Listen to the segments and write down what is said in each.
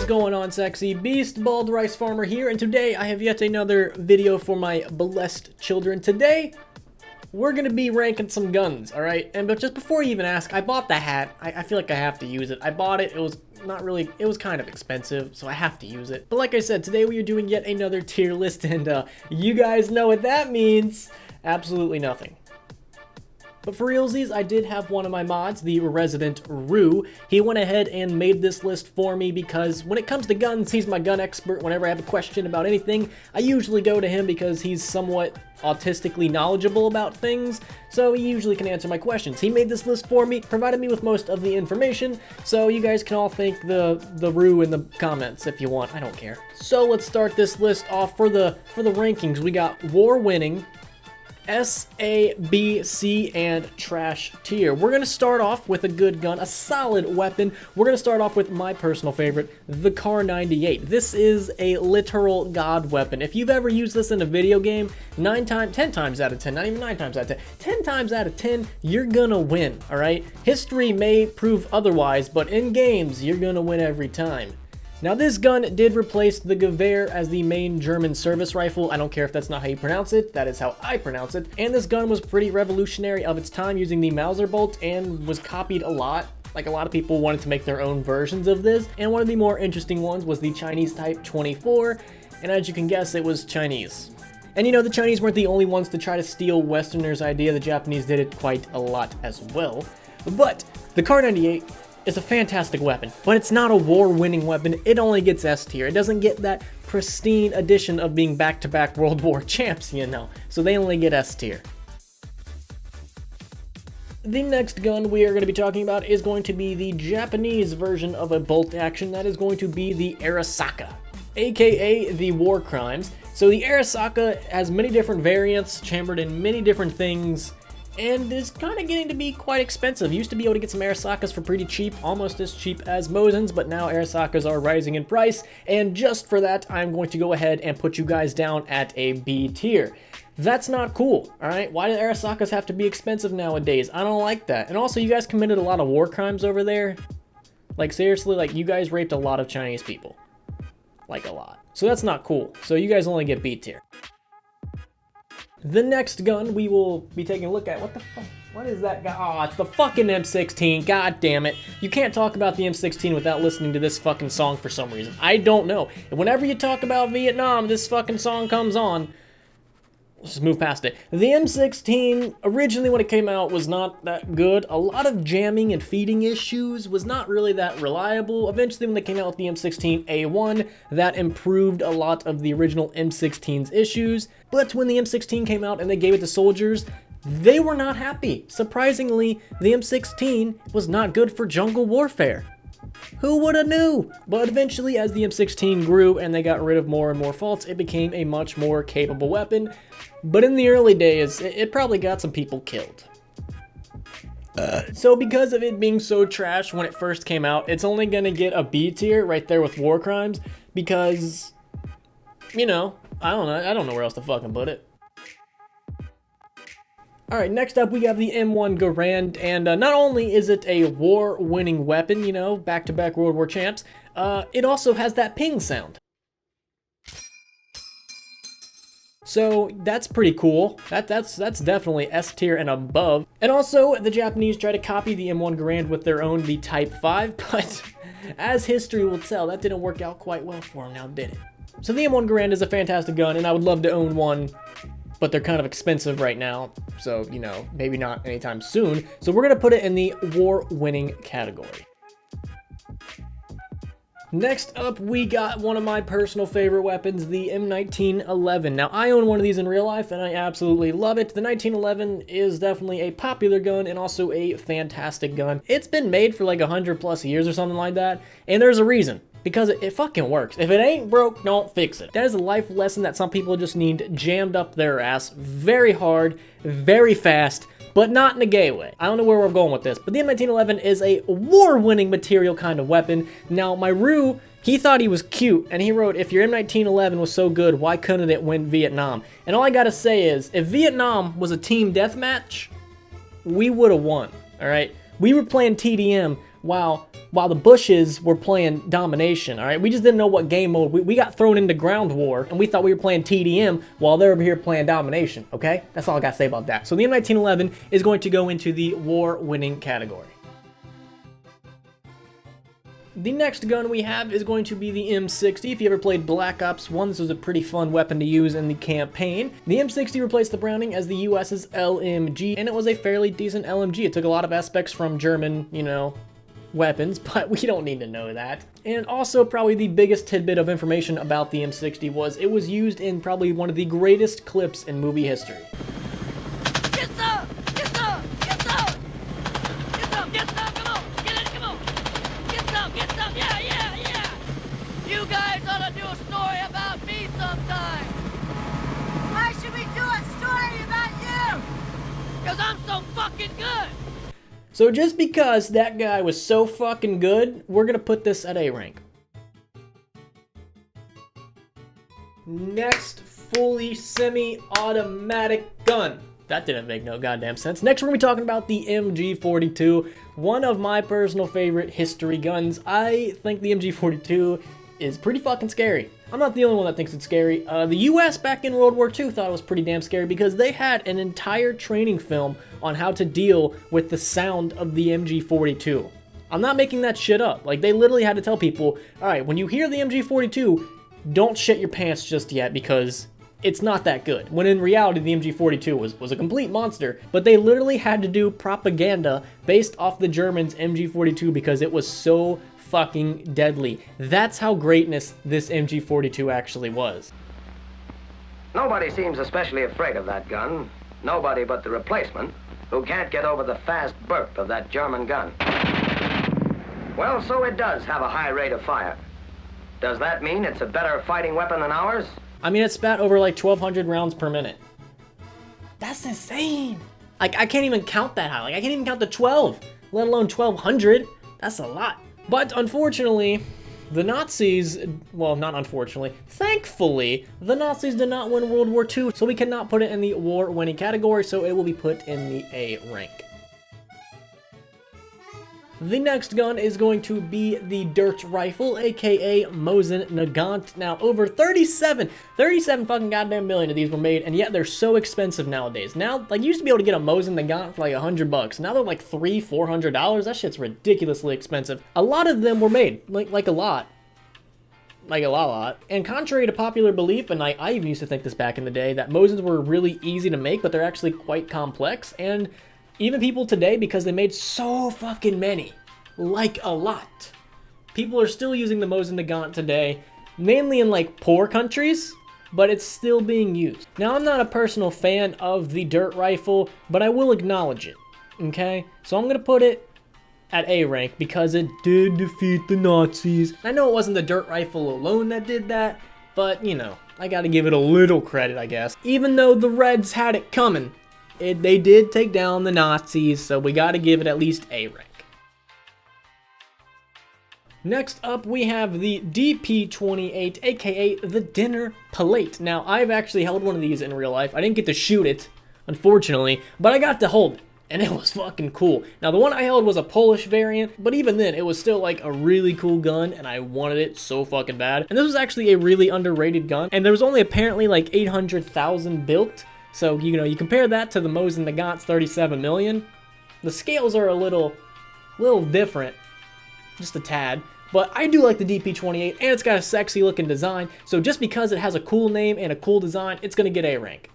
is going on, sexy beast? Bald Rice Farmer here, and today I have yet another video for my blessed children. Today, we're gonna be ranking some guns, alright? But just before you even ask, I bought the hat. I feel like I have to use it. I bought it, it was kind of expensive, so I have to use it. But like I said, today we are doing yet another tier list, and you guys know what that means. Absolutely nothing. But for realsies, I did have one of my mods, the resident Rue. He went ahead and made this list for me because when it comes to guns, he's my gun expert. Whenever I have a question about anything, I usually go to him because he's somewhat autistically knowledgeable about things, so he usually can answer my questions. He made this list for me, provided me with most of the information, so you guys can all thank the Rue in the comments if you want. I don't care. So let's start this list off for the rankings. We got war winning, S, A, B, C, and trash tier. We're going to start off with a good gun, a solid weapon. We're going to start off with my personal favorite, the Kar98. This is a literal god weapon. If you've ever used this in a video game, 10 times out of 10, not even 9 times out of 10 times out of 10, you're gonna win, alright? History may prove otherwise, but in games, you're gonna win every time. Now this gun did replace the Gewehr as the main German service rifle. I don't care if that's not how you pronounce it, that is how I pronounce it. And this gun was pretty revolutionary of its time using the Mauser bolt and was copied a lot. Like a lot of people wanted to make their own versions of this. And one of the more interesting ones was the Chinese Type 24. And as you can guess, it was Chinese. And you know, the Chinese weren't the only ones to try to steal Westerners' idea. The Japanese did it quite a lot as well. But the Kar98 is a fantastic weapon, but it's not a war-winning weapon. It only gets S tier. It doesn't get that pristine addition of being back-to-back World War champs, you know, so they only get S tier. The next gun we are going to be talking about is going to be the Japanese version of a bolt action. That is going to be the Arisaka, aka the War Crimes. So the Arisaka has many different variants, chambered in many different things, and is kind of getting to be quite expensive. You used to be able to get some Arisakas for pretty cheap, almost as cheap as Mosin's, but now Arisakas are rising in price, and just for that, I'm going to go ahead and put you guys down at a B tier. That's not cool, alright? Why do Arisakas have to be expensive nowadays? I don't like that. And also, you guys committed a lot of war crimes over there. Like, seriously, like, you guys raped a lot of Chinese people. Like, a lot. So that's not cool. So you guys only get B tier. The next gun we will be taking a look at, what the fuck? What is that guy? Oh, it's the fucking M16, god damn it. You can't talk about the M16 without listening to this fucking song for some reason. I don't know. And whenever you talk about Vietnam, this fucking song comes on. Let's just move past it. The M16, originally when it came out, was not that good. A lot of jamming and feeding issues, was not really that reliable. Eventually when they came out with the M16A1, that improved a lot of the original M16's issues. But when the M16 came out and they gave it to soldiers, they were not happy. Surprisingly, the M16 was not good for jungle warfare. Who woulda knew? But eventually, as the M16 grew and they got rid of more and more faults, it became a much more capable weapon. But in the early days, it probably got some people killed. So because of it being so trash when it first came out, it's only gonna get a B tier right there with War Crimes because, you know, I don't know where else to fucking put it. Alright, next up we have the M1 Garand, and not only is it a war-winning weapon, you know, back-to-back World War champs, it also has that ping sound. So that's pretty cool. That's definitely S tier and above. And also, the Japanese try to copy the M1 Garand with their own, the Type 5, but as history will tell, that didn't work out quite well for them now, did it? So the M1 Garand is a fantastic gun, and I would love to own one, but they're kind of expensive right now, so, you know, maybe not anytime soon. So we're going to put it in the war-winning category. Next up, we got one of my personal favorite weapons, the M1911. Now, I own one of these in real life, and I absolutely love it. The 1911 is definitely a popular gun and also a fantastic gun. It's been made for like 100 plus years or something like that, and there's a reason. Because it fucking works. If it ain't broke, don't fix it. That is a life lesson that some people just need jammed up their ass very hard, very fast, but not in a gay way. I don't know where we're going with this, but the M1911 is a war-winning material kind of weapon. Now, my Rue, he thought he was cute, and he wrote, if your M1911 was so good, why couldn't it win Vietnam? And all I gotta say is, if Vietnam was a team deathmatch, we would've won, alright? We were playing TDM, while the Bushes were playing domination, all right? We just didn't know what game mode. We got thrown into ground war, and we thought we were playing TDM while they're over here playing domination, okay? That's all I gotta say about that. So the M1911 is going to go into the war-winning category. The next gun we have is going to be the M60. If you ever played Black Ops 1, this was a pretty fun weapon to use in the campaign. The M60 replaced the Browning as the US's LMG, and it was a fairly decent LMG. It took a lot of aspects from German, you know, weapons, but we don't need to know that. And also, probably the biggest tidbit of information about the M60 was it was used in probably one of the greatest clips in movie history. Get some! Get some! Get some! Get some! Get some! Come on! Get it! Come on! Get some! Get some! Yeah! Yeah! Yeah! You guys ought to do a story about me sometime! Why should we do a story about you? Because I'm so fucking good! So just because that guy was so fucking good, we're gonna put this at A rank. Next, fully semi-automatic gun. That didn't make no goddamn sense. Next, we're gonna be talking about the MG42, one of my personal favorite history guns. I think the MG42 is pretty fucking scary. I'm not the only one that thinks it's scary. The US back in World War II thought it was pretty damn scary because they had an entire training film on how to deal with the sound of the MG42. I'm not making that shit up. Like, they literally had to tell people, all right, when you hear the MG42, don't shit your pants just yet because it's not that good. When in reality, the MG42 was a complete monster, but they literally had to do propaganda based off the Germans' MG42 because it was so fucking deadly. That's how greatness this MG42 actually was. Nobody seems especially afraid of that gun. Nobody but the replacement, who can't get over the fast burp of that German gun. Well, so it does have a high rate of fire. Does that mean it's a better fighting weapon than ours? I mean, it spat over like 1,200 rounds per minute. That's insane. Like, I can't even count that high. Like, I can't even count to 12, let alone 1,200. That's a lot. But unfortunately, the Nazis, well, not unfortunately, thankfully, the Nazis did not win World War II, so we cannot put it in the war-winning category, so it will be put in the A rank. The next gun is going to be the Dirt Rifle, aka Mosin Nagant. Now, over 37 fucking goddamn million of these were made, and yet they're so expensive nowadays. Now, like, you used to be able to get a Mosin Nagant for like $100. Now they're like $300-$400. That shit's ridiculously expensive. A lot of them were made, like a lot. Like a lot. And contrary to popular belief, and I even used to think this back in the day, that Mosins were really easy to make, but they're actually quite complex, and even people today, because they made so fucking many, like a lot, people are still using the Mosin Nagant today, mainly in like poor countries, but it's still being used. Now, I'm not a personal fan of the Dirt Rifle, but I will acknowledge it, okay? So I'm gonna put it at A rank because it did defeat the Nazis. I know it wasn't the Dirt Rifle alone that did that, but you know, I gotta give it a little credit, I guess. Even though the Reds had it coming, they did take down the Nazis, so we gotta give it at least A rank. Next up, we have the DP28, aka the Dinner Plate. Now, I've actually held one of these in real life. I didn't get to shoot it, unfortunately, but I got to hold it, and it was fucking cool. Now, the one I held was a Polish variant, but even then, it was still like a really cool gun, and I wanted it so fucking bad. And this was actually a really underrated gun, and there was only apparently like 800,000 built. So, you know, you compare that to the Mosin Nagant's 37 million, the scales are a little different, just a tad. But I do like the DP28, and it's got a sexy looking design, so just because it has a cool name and a cool design, it's gonna get A rank.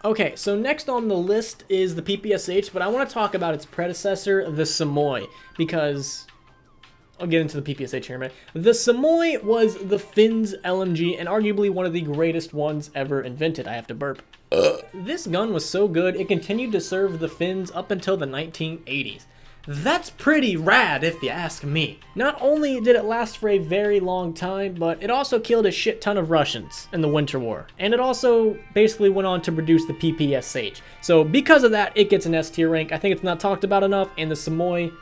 Okay, so next on the list is the PPSH, but I want to talk about its predecessor, the Samoy, because I'll get into the PPSH here in a minute. The Samoy was the Finns' LMG and arguably one of the greatest ones ever invented. I have to burp. This gun was so good, it continued to serve the Finns up until the 1980s. That's pretty rad if you ask me. Not only did it last for a very long time, but it also killed a shit ton of Russians in the Winter War. And it also basically went on to produce the PPSH. So because of that, it gets an S tier rank. I think it's not talked about enough, and the Samoy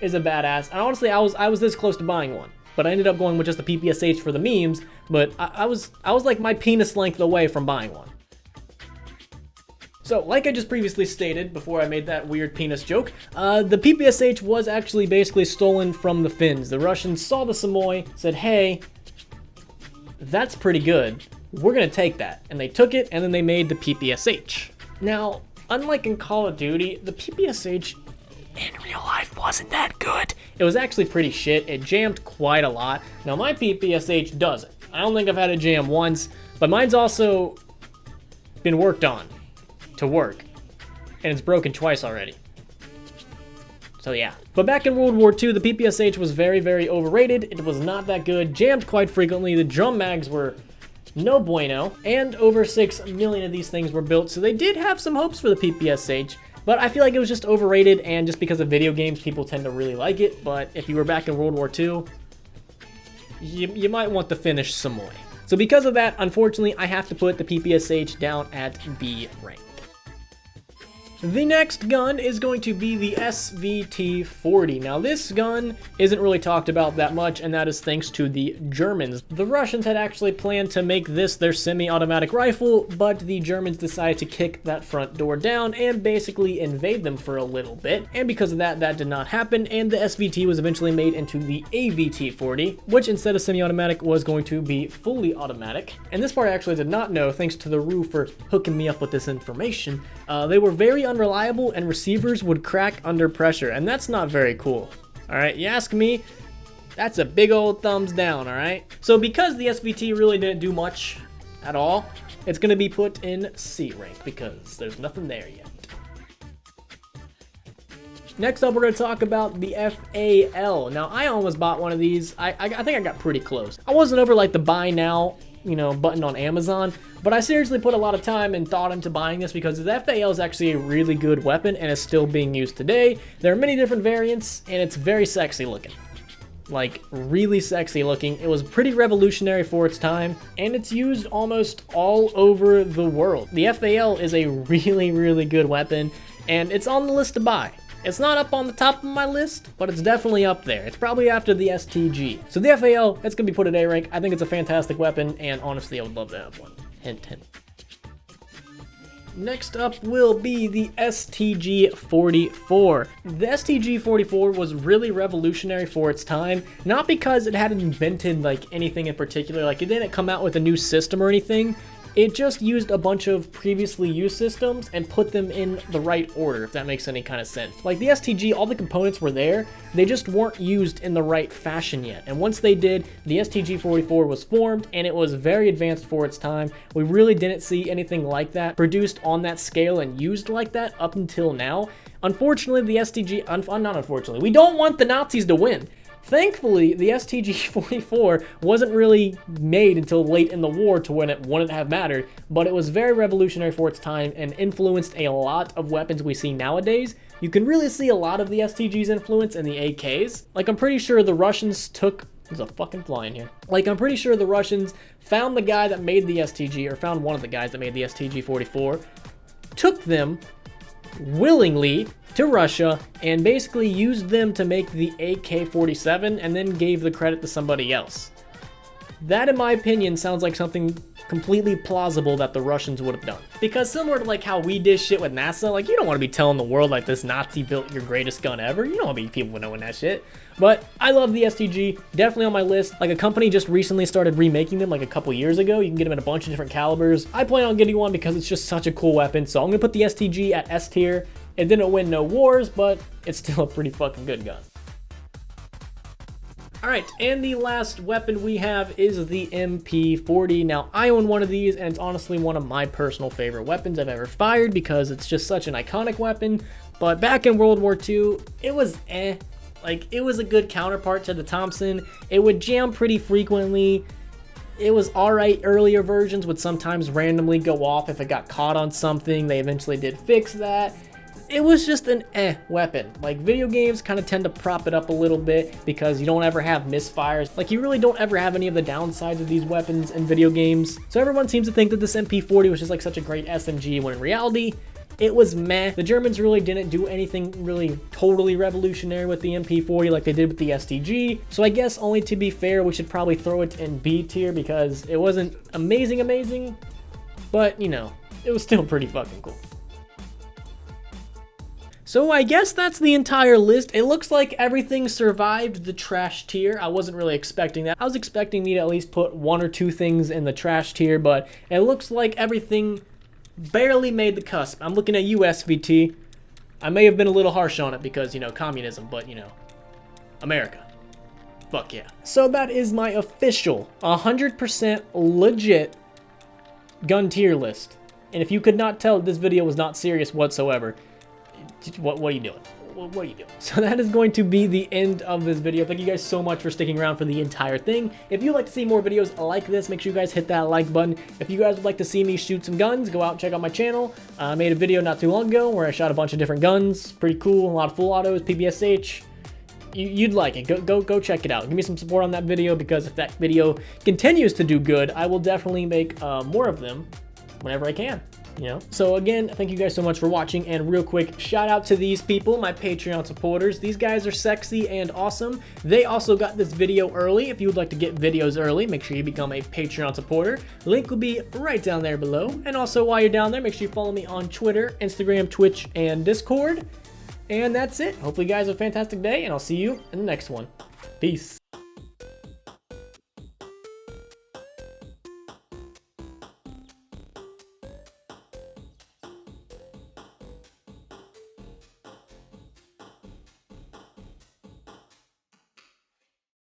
is a badass. And honestly, I was this close to buying one, but I ended up going with just the PPSH for the memes, but I was like my penis length away from buying one. So, like I just previously stated before I made that weird penis joke, the PPSH was actually basically stolen from the Finns. The Russians saw the Samoy, said, hey, that's pretty good. We're gonna take that. And they took it, and then they made the PPSH. Now, unlike in Call of Duty, the PPSH in real life wasn't that good. It was actually pretty shit. It jammed quite a lot. Now, my PPSH doesn't. I don't think I've had it jam once, but mine's also been worked on to work, and it's broken twice already. So yeah. But back in World War II, the PPSH was very, very overrated. It was not that good, jammed quite frequently. The drum mags were no bueno, and over 6 million of these things were built, so they did have some hopes for the PPSH, but I feel like it was just overrated, and just because of video games, people tend to really like it. But if you were back in World War II, you might want the Finnish Samoy. So because of that, unfortunately, I have to put the PPSH down at B rank. The next gun is going to be the SVT-40. Now, this gun isn't really talked about that much, and that is thanks to the Germans. The Russians had actually planned to make this their semi-automatic rifle, but the Germans decided to kick that front door down and basically invade them for a little bit. And because of that, that did not happen, and the SVT was eventually made into the AVT-40, which instead of semi-automatic was going to be fully automatic. And this part I actually did not know, thanks to the Roo for hooking me up with this information. They were very unreliable, and receivers would crack under pressure, and that's not very cool. Alright, you ask me, that's a big old thumbs down, alright? So because the SVT really didn't do much at all, it's going to be put in C rank, because there's nothing there yet. Next up, we're going to talk about the FAL. Now, I almost bought one of these. I think I got pretty close. I wasn't over like the buy now, button on Amazon, but I seriously put a lot of time and thought into buying this because the FAL is actually a really good weapon and is still being used today. There are many different variants, and it's very sexy looking. Like, really sexy looking. It was pretty revolutionary for its time, and it's used almost all over the world. The FAL is a really, really good weapon, and it's on the list to buy. It's not up on the top of my list, but it's definitely up there. It's probably after the STG. So the FAL, it's gonna be put at A rank. I think it's a fantastic weapon, and honestly, I would love to have one. Hint, hint. Next up will be the STG-44. The STG-44 was really revolutionary for its time, not because it hadn't invented like anything in particular, like it didn't come out with a new system or anything. It just used a bunch of previously used systems and put them in the right order, if that makes any kind of sense. Like the STG, all the components were there, they just weren't used in the right fashion yet. And once they did, the STG-44 was formed, and it was very advanced for its time. We really didn't see anything like that produced on that scale and used like that up until now. Unfortunately, the STG, not unfortunately, we don't want the Nazis to win. Thankfully, the STG-44 wasn't really made until late in the war to when it wouldn't have mattered, but it was very revolutionary for its time and influenced a lot of weapons we see nowadays. You can really see a lot of the STG's influence in the AKs. Like, I'm pretty sure the Russians took... There's a fucking fly in here. Like, I'm pretty sure the Russians found the guy that made the STG, or found one of the guys that made the STG-44, took them willingly to Russia and basically used them to make the AK-47 and then gave the credit to somebody else. That, in my opinion, sounds like something completely plausible that the Russians would have done. Because similar to like how we did shit with NASA, like you don't want to be telling the world like this Nazi built your greatest gun ever. You don't want to be people knowing that shit. But I love the STG, definitely on my list. Like a company just recently started remaking them like a couple years ago. You can get them in a bunch of different calibers. I plan on getting one because it's just such a cool weapon. So I'm gonna put the STG at S tier. It didn't win no wars, but it's still a pretty fucking good gun. Alright, and the last weapon we have is the MP40. Now, I own one of these, and it's honestly one of my personal favorite weapons I've ever fired because it's just such an iconic weapon. But back in World War II, it was eh. Like, it was a good counterpart to the Thompson. It would jam pretty frequently. It was alright. Earlier versions would sometimes randomly go off if it got caught on something. They eventually did fix that. It was just an weapon. Like, video games kind of tend to prop it up a little bit because you don't ever have misfires. Like, you really don't ever have any of the downsides of these weapons in video games. So everyone seems to think that this MP40 was just like such a great SMG when in reality, it was meh. The Germans really didn't do anything really totally revolutionary with the MP40 like they did with the STG. So I guess only to be fair, we should probably throw it in B tier because it wasn't amazing, but you know, it was still pretty fucking cool. So I guess that's the entire list. It looks like everything survived the trash tier. I wasn't really expecting that. I was expecting me to at least put 1 or 2 things in the trash tier, but it looks like everything barely made the cusp. I'm looking at you, SVT. I may have been a little harsh on it because, you know, communism, but, you know, America. Fuck yeah. So that is my official 100% legit gun tier list. And if you could not tell, this video was not serious whatsoever. What are you doing? What are you doing? So that is going to be the end of this video. Thank you guys so much for sticking around for the entire thing. If you'd like to see more videos like this, make sure you guys hit that like button. If you guys would like to see me shoot some guns, go out and check out my channel. I made a video not too long ago where I shot a bunch of different guns. Pretty cool. A lot of full autos, PBSH. You'd like it. Go check it out. Give me some support on that video, because if that video continues to do good, I will definitely make more of them whenever I can. You know? So again, thank you guys so much for watching, and real quick, shout out to these people, my Patreon supporters. These guys are sexy and awesome. They also got this video early. If you would like to get videos early, make sure you become a Patreon supporter. Link will be right down there below. And also, while you're down there, make sure you follow me on Twitter, Instagram, Twitch, and Discord. And that's it. Hopefully you guys have a fantastic day, and I'll see you in the next one. Peace.